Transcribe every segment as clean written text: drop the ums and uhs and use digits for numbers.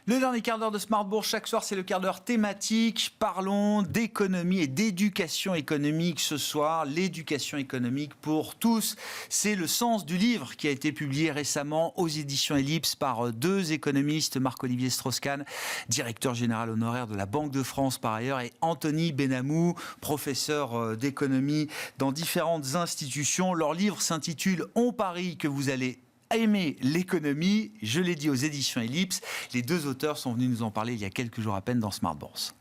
Le dernier quart d'heure de Smart Bourse, chaque soir, c'est le quart d'heure thématique. Parlons d'économie et d'éducation économique ce soir. L'éducation économique pour tous, c'est le sens du livre qui a été publié récemment aux éditions Ellipse par deux économistes, Marc-Olivier Strauss-Kahn, directeur général honoraire de la Banque de France par ailleurs, et Anthony Benamou, professeur d'économie dans différentes institutions. Leur livre s'intitule « On parie que vous allez aimer l'économie », je l'ai dit aux éditions Ellipse. Les deux auteurs sont venus nous en parler il y a quelques jours à peine dans Smart Bourse.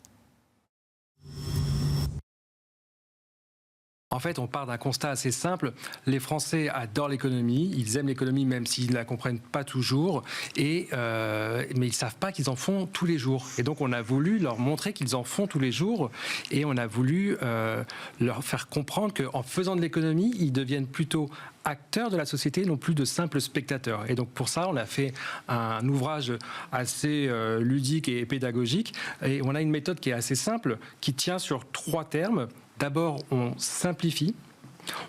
En fait, on part d'un constat assez simple. Les Français adorent l'économie, ils aiment l'économie même s'ils ne la comprennent pas toujours, mais ils ne savent pas qu'ils en font tous les jours. Et donc, on a voulu leur montrer qu'ils en font tous les jours et on a voulu leur faire comprendre qu'en faisant de l'économie, ils deviennent plutôt acteurs de la société, non plus de simples spectateurs. Et donc, pour ça, on a fait un ouvrage assez ludique et pédagogique. Et on a une méthode qui est assez simple, qui tient sur 3 termes. D'abord, on simplifie,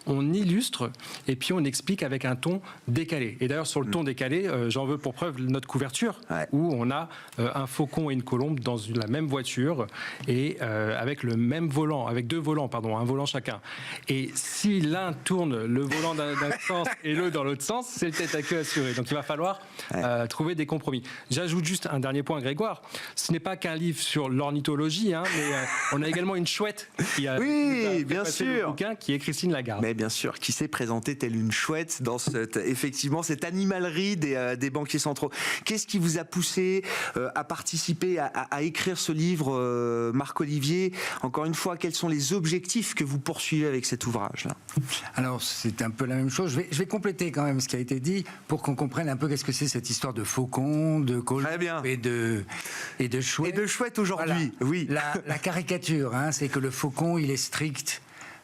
on illustre et puis on explique avec un ton décalé. Et d'ailleurs, sur le ton décalé, j'en veux pour preuve notre couverture, où on a un faucon et une colombe dans la même voiture et avec le même volant, avec 2 volants, un volant chacun. Et si l'un tourne le volant d'un sens et l'autre dans l'autre sens, c'est le tête à queue assuré. Donc il va falloir trouver des compromis. J'ajoute juste un dernier point, Grégoire. Ce n'est pas qu'un livre sur l'ornithologie, mais on a également une chouette qui a bien sûr, le bouquin, qui est Christine Lagarde. Mais bien sûr, qui s'est présentée telle une chouette dans effectivement cette animalerie des banquiers centraux. Qu'est-ce qui vous a poussé à participer, à écrire ce livre, Marc-Olivier? Encore une fois, quels sont les objectifs que vous poursuivez avec cet ouvrage-là? Alors, c'est un peu la même chose. Je vais compléter quand même ce qui a été dit pour qu'on comprenne un peu qu'est-ce que c'est cette histoire de faucon, de colombe et de chouette. Et de chouette aujourd'hui, voilà. oui. La caricature, c'est que le faucon, il est strict.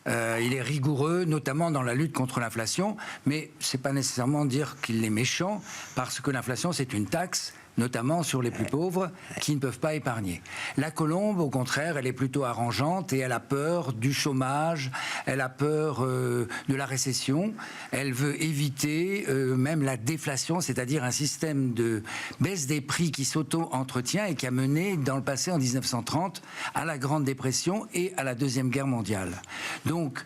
Il est rigoureux, notamment dans la lutte contre l'inflation, mais c'est pas nécessairement dire qu'il est méchant, parce que l'inflation, c'est une taxe, notamment sur les plus pauvres, qui ne peuvent pas épargner. La colombe, au contraire, elle est plutôt arrangeante et elle a peur du chômage, elle a peur de la récession, elle veut éviter même la déflation, c'est-à-dire un système de baisse des prix qui s'auto-entretient et qui a mené dans le passé, en 1930, à la Grande Dépression et à la Deuxième Guerre mondiale. Donc,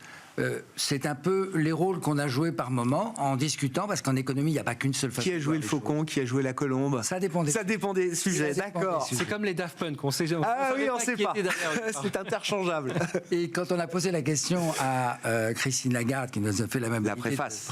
c'est un peu les rôles qu'on a joués par moment en discutant, parce qu'en économie, il n'y a pas qu'une seule façon. Qui a joué le faucon, qui a joué la colombe? Ça dépend des sujets, d'accord. C'est comme les Daft Punk, on sait jamais. On sait pas. C'est interchangeable. Et quand on a posé la question à Christine Lagarde, qui nous a fait la même préface,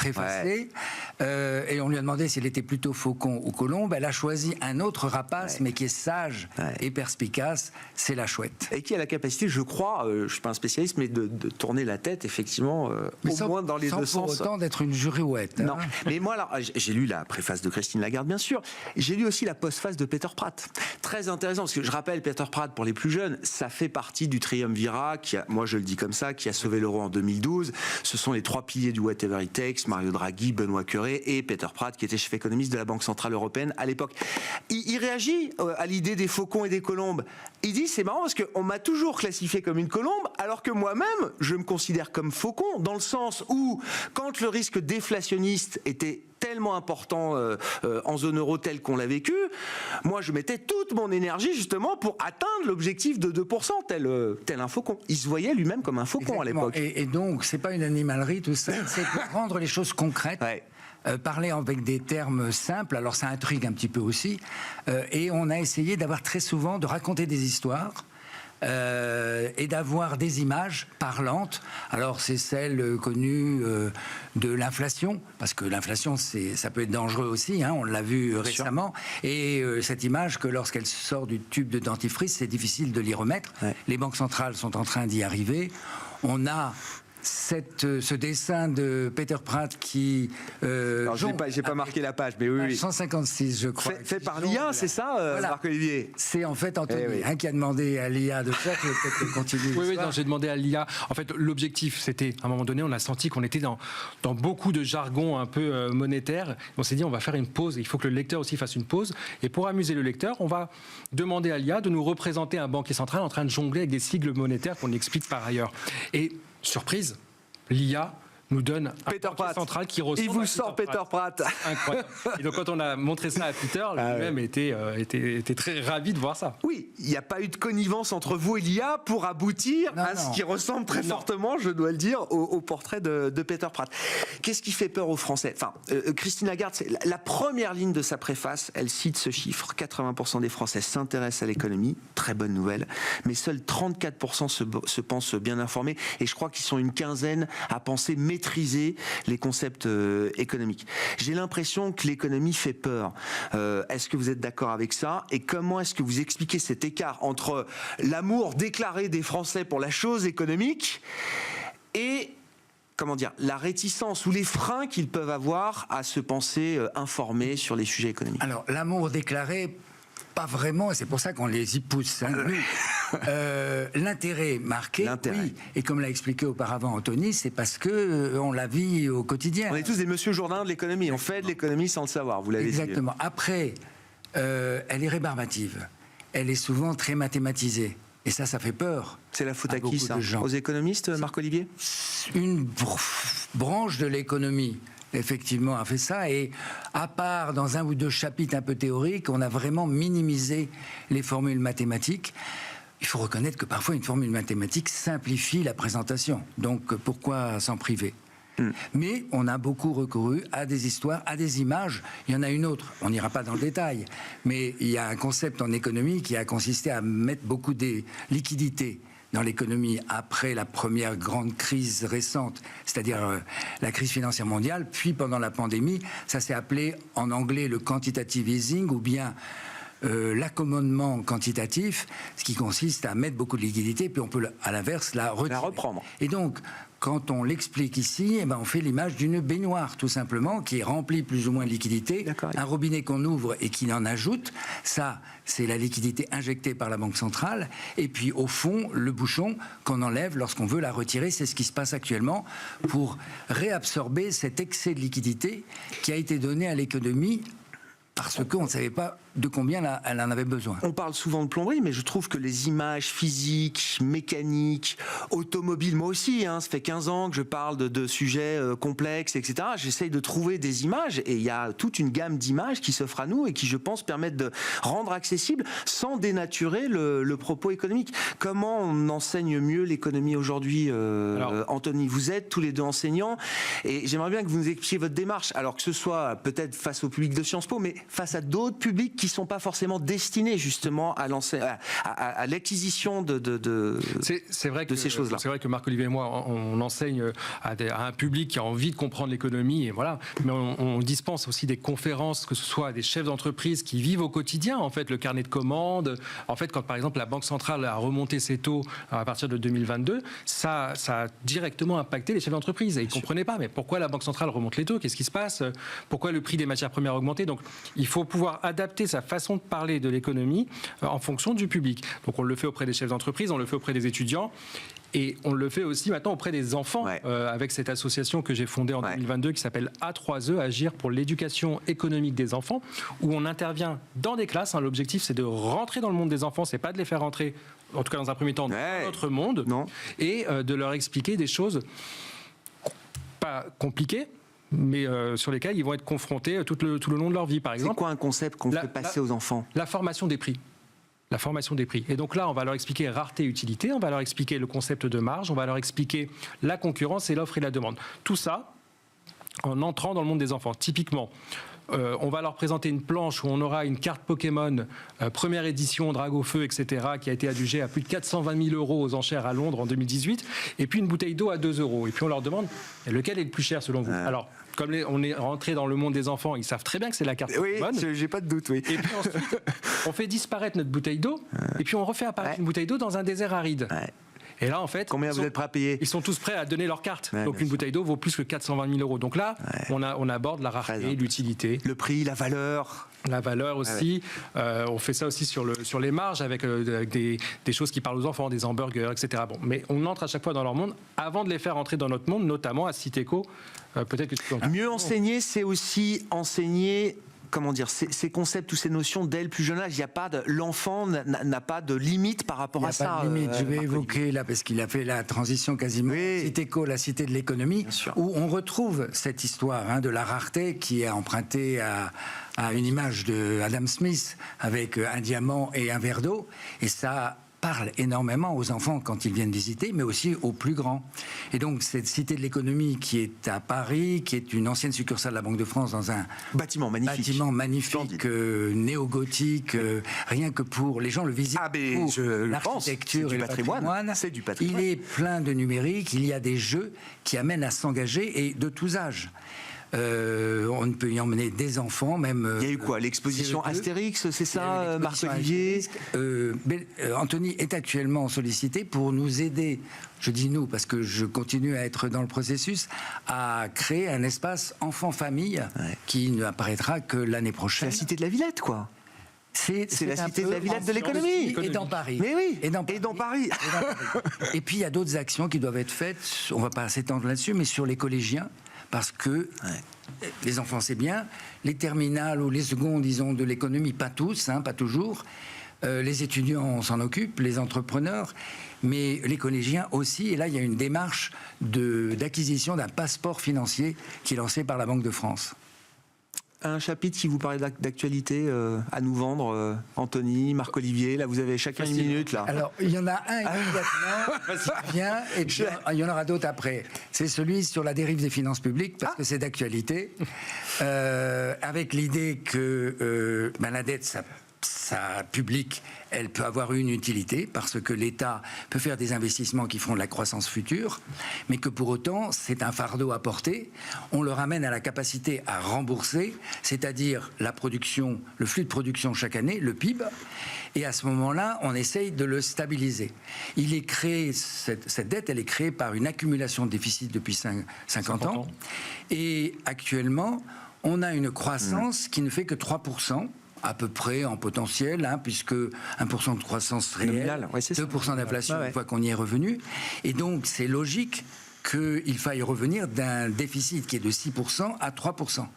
et on lui a demandé s'il était plutôt faucon ou colombe, elle a choisi un autre rapace, mais qui est sage et perspicace, c'est la chouette. Et qui a la capacité, je crois, je ne suis pas un spécialiste, mais de tourner la tête, effectivement, au moins dans les deux sens. Sans pour autant d'être une girouette. Non, mais moi, alors, j'ai lu la préface de Christine Lagarde, bien sûr. J'ai lu aussi la postface de Peter Pratt. Très intéressant, parce que je rappelle, Peter Pratt, pour les plus jeunes, ça fait partie du triumvirat, moi je le dis comme ça, qui a sauvé l'euro en 2012. Ce sont les 3 piliers du Whatever It Takes, Mario Draghi, Benoît Cœuré et Peter Pratt, qui était chef économiste de la Banque Centrale Européenne à l'époque. Il réagit à l'idée des faucons et des colombes. Il dit, c'est marrant, parce qu'on m'a toujours classifié comme une colombe, alors que moi-même, je me considère comme faucon, dans le sens où, quand le risque déflationniste était tellement important en zone euro tel qu'on l'a vécu, moi je mettais toute mon énergie justement pour atteindre l'objectif de 2%, tel un faucon. Il se voyait lui-même comme un faucon. Exactement. À l'époque. Et donc, c'est pas une animalerie tout ça, c'est pour rendre les choses concrètes. Parler avec des termes simples, alors ça intrigue un petit peu aussi, et on a essayé d'avoir très souvent, de raconter des histoires, et d'avoir des images parlantes. Alors c'est celle connue de l'inflation, parce que l'inflation ça peut être dangereux aussi, on l'a vu récemment, et cette image que lorsqu'elle sort du tube de dentifrice, c'est difficile de l'y remettre. Les banques centrales sont en train d'y arriver. On a ce dessin de Peter Pratt qui... Alors, j'ai pas marqué la page, mais oui. 156, je crois. Fait par l'IA, c'est ça, voilà. Marc-Olivier? C'est en fait Anthony qui a demandé à l'IA de faire, que peut-être continuer. Oui, j'ai demandé à l'IA. En fait, l'objectif, c'était, à un moment donné, on a senti qu'on était dans beaucoup de jargon un peu monétaire. On s'est dit, on va faire une pause. Il faut que le lecteur aussi fasse une pause. Et pour amuser le lecteur, on va demander à l'IA de nous représenter un banquier central en train de jongler avec des sigles monétaires qu'on explique par ailleurs. Et surprise, l'IA nous donne un Peter banquier Pratt. central qui ressemble Il vous à sort Peter Pratt. Incroyable. Et donc quand on a montré ça à Peter, lui-même était très ravi de voir ça. Oui, il n'y a pas eu de connivence entre vous et l'IA pour aboutir à ce qui ressemble très fortement, je dois le dire, au portrait de Peter Pratt. Qu'est-ce qui fait peur aux Français? Enfin, Christine Lagarde, la première ligne de sa préface, elle cite ce chiffre. 80% des Français s'intéressent à l'économie, très bonne nouvelle, mais seuls 34% se pensent bien informés, et je crois qu'ils sont une quinzaine à penser maîtriser les concepts économiques. J'ai l'impression que l'économie fait peur. Est-ce que vous êtes d'accord avec ça? Et comment est-ce que vous expliquez cet écart entre l'amour déclaré des Français pour la chose économique et, comment dire, la réticence ou les freins qu'ils peuvent avoir à se penser informés sur les sujets économiques? Alors, l'amour déclaré, pas vraiment, et c'est pour ça qu'on les y pousse. Hein. L'intérêt marqué, oui. Et comme l'a expliqué auparavant Anthony, c'est parce que on la vit au quotidien. On est tous des Monsieur Jourdain de l'économie. On fait de l'économie sans le savoir, vous l'avez dit. Exactement. Après, elle est rébarbative. Elle est souvent très mathématisée. Et ça fait peur. C'est la faute à qui, ça? Aux économistes, Marc-Olivier? Une branche de l'économie, effectivement, a fait ça. Et à part dans un ou deux chapitres un peu théoriques, on a vraiment minimisé les formules mathématiques. Il faut reconnaître que parfois, une formule mathématique simplifie la présentation. Donc, pourquoi s'en priver? Mais on a beaucoup recouru à des histoires, à des images. Il y en a une autre, on n'ira pas dans le détail, mais il y a un concept en économie qui a consisté à mettre beaucoup de liquidités dans l'économie après la première grande crise récente, c'est-à-dire la crise financière mondiale, puis pendant la pandémie, ça s'est appelé en anglais le quantitative easing ou bien l'accommodement quantitatif, ce qui consiste à mettre beaucoup de liquidités, puis on peut à l'inverse la reprendre. Et donc, quand on l'explique ici, on fait l'image d'une baignoire, tout simplement, qui est remplie plus ou moins de liquidités. Un robinet qu'on ouvre et qui en ajoute, ça, c'est la liquidité injectée par la Banque centrale. Et puis, au fond, le bouchon qu'on enlève lorsqu'on veut la retirer, c'est ce qui se passe actuellement pour réabsorber cet excès de liquidité qui a été donné à l'économie parce qu'on ne savait pas de combien elle en avait besoin. On parle souvent de plomberie, mais je trouve que les images physiques, mécaniques, automobiles, moi aussi, ça fait 15 ans que je parle de sujets complexes, etc. J'essaye de trouver des images, et il y a toute une gamme d'images qui s'offrent à nous et qui, je pense, permettent de rendre accessible sans dénaturer le propos économique. Comment on enseigne mieux l'économie aujourd'hui, Anthony? Vous êtes tous les deux enseignants, et j'aimerais bien que vous nous expliquiez votre démarche, alors que ce soit peut-être face au public de Sciences Po, mais face à d'autres publics qui ne sont pas forcément destinés justement à l'acquisition de ces choses-là. C'est vrai que Marc-Olivier et moi, on enseigne à un public qui a envie de comprendre l'économie, et voilà. Mais on dispense aussi des conférences, que ce soit à des chefs d'entreprise qui vivent au quotidien, en fait, le carnet de commandes. En fait, quand par exemple la Banque centrale a remonté ses taux à partir de 2022, ça a directement impacté les chefs d'entreprise. Et ils ne comprenaient pas, mais pourquoi la Banque centrale remonte les taux? Qu'est-ce qui se passe? Pourquoi le prix des matières premières a augmenté? Donc, il faut pouvoir adapter sa façon de parler de l'économie en fonction du public. Donc on le fait auprès des chefs d'entreprise, on le fait auprès des étudiants, et on le fait aussi maintenant auprès des enfants, avec cette association que j'ai fondée en 2022 qui s'appelle A3E, Agir pour l'éducation économique des enfants, où on intervient dans des classes. L'objectif, c'est de rentrer dans le monde des enfants, c'est pas de les faire rentrer, en tout cas dans un premier temps, dans notre monde, et de leur expliquer des choses pas compliquées, mais sur lesquels ils vont être confrontés tout le long de leur vie, par exemple. C'est quoi un concept qu'on fait passer aux enfants? La formation des prix. La formation des prix. Et donc là, on va leur expliquer rareté-utilité, on va leur expliquer le concept de marge, on va leur expliquer la concurrence et l'offre et la demande. Tout ça en entrant dans le monde des enfants. Typiquement, on va leur présenter une planche où on aura une carte Pokémon, première édition, drague au feu, etc., qui a été adjugée à plus de 420 000 € aux enchères à Londres en 2018, et puis une bouteille d'eau à 2 €. Et puis on leur demande, lequel est le plus cher selon vous? Alors, comme on est rentré dans le monde des enfants, ils savent très bien que c'est la carte Pokémon. Oui, j'ai pas de doute, oui. Et puis ensuite, on fait disparaître notre bouteille d'eau, et puis on refait apparaître une bouteille d'eau dans un désert aride. Et là, en fait, combien vous êtes prêts à payer? Ils sont tous prêts à donner leur carte. Donc une bouteille d'eau vaut plus que 420 000 €. Donc là, on aborde la rareté, l'utilité. Le prix, la valeur. La valeur aussi. On fait ça aussi sur les marges avec des choses qui parlent aux enfants, des hamburgers, etc. Bon, mais on entre à chaque fois dans leur monde avant de les faire entrer dans notre monde, notamment à Citeco. Peut-être que tu peux Mieux enseigner, c'est aussi enseigner comment dire, ces concepts ou ces notions dès le plus jeune âge. Il y a pas de, l'enfant n'a pas de limite par rapport à ça. Il n'y a pas de limite. Je vais évoquer là, parce qu'il a fait la transition quasiment Citéco, la cité de l'économie, où on retrouve cette histoire de la rareté qui est empruntée à une image de Adam Smith avec un diamant et un verre d'eau, et ça parle énormément aux enfants quand ils viennent visiter, mais aussi aux plus grands. Et donc cette cité de l'économie qui est à Paris, qui est une ancienne succursale de la Banque de France dans un bâtiment magnifique, néo-gothique, rien que pour les gens le visitent pour l'architecture et le patrimoine. C'est du patrimoine. Il est plein de numérique, il y a des jeux qui amènent à s'engager et de tous âges. On peut y emmener des enfants, même. Il y a eu quoi? L'exposition Astérix, c'est ça, Marc-Olivier? Anthony est actuellement sollicité pour nous aider, je dis nous parce que je continue à être dans le processus, à créer un espace enfant-famille qui n'apparaîtra que l'année prochaine. C'est la cité de la Villette, quoi. C'est la cité de la Villette de l'économie. Et dans Paris. Mais oui, et dans Paris. Et puis il y a d'autres actions qui doivent être faites, on ne va pas s'étendre là-dessus, mais sur les collégiens. Parce que les enfants, c'est bien. Les terminales ou les secondes, disons, de l'économie, pas tous, pas toujours. Les étudiants, on s'en occupe, les entrepreneurs, mais les collégiens aussi. Et là, il y a une démarche d'acquisition d'un passeport financier qui est lancé par la Banque de France. Un chapitre qui vous paraît d'actualité à nous vendre, Anthony, Marc-Olivier, là vous avez chacun une minute là. Alors il y en a un immédiatement qui vient et puis il y en aura d'autres après. C'est celui sur la dérive des finances publiques parce que c'est d'actualité, avec l'idée que la dette, ça publique, elle peut avoir une utilité parce que l'État peut faire des investissements qui feront de la croissance future, mais que pour autant, c'est un fardeau à porter. On le ramène à la capacité à rembourser, c'est-à-dire la production, le flux de production chaque année, le PIB, et à ce moment-là, on essaye de le stabiliser. Il est créé, cette dette, elle est créée par une accumulation de déficit depuis 50 ans, et actuellement, on a une croissance qui ne fait que 3%, à peu près en potentiel, puisque 1% de croissance réelle, 2% d'inflation une fois qu'on y est revenu. Et donc, c'est logique qu'il faille revenir d'un déficit qui est de 6% à 3%.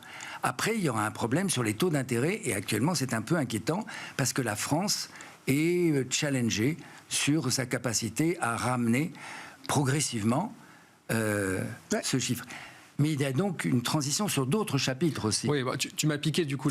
Après, il y aura un problème sur les taux d'intérêt, et actuellement, c'est un peu inquiétant, parce que la France est challengée sur sa capacité à ramener progressivement ce chiffre. Mais il y a donc une transition sur d'autres chapitres aussi. Oui, tu m'as piqué du coup.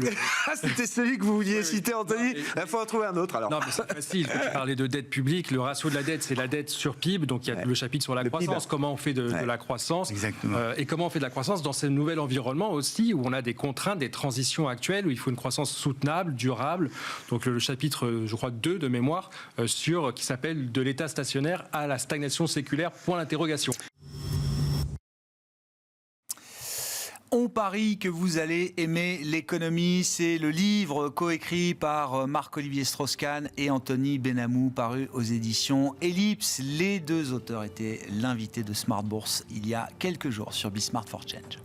C'était celui que vous vouliez citer, Anthony. Il faut en trouver un autre alors. Non, mais c'est facile. Tu parlais de dette publique. Le ratio de la dette, c'est la dette sur PIB. Donc il y a le chapitre sur la croissance. PIB. Comment on fait de la croissance. Exactement. Et comment on fait de la croissance dans ce nouvel environnement aussi où on a des contraintes, des transitions actuelles, où il faut une croissance soutenable, durable. Donc le chapitre, je crois, 2 de mémoire, qui s'appelle « De l'état stationnaire à la stagnation séculaire ». Point d'interrogation. On parie que vous allez aimer l'économie. C'est le livre coécrit par Marc-Olivier Strauss-Kahn et Anthony Benamou, paru aux éditions Ellipse. Les deux auteurs étaient l'invité de Smart Bourse il y a quelques jours sur Be Smart for Change.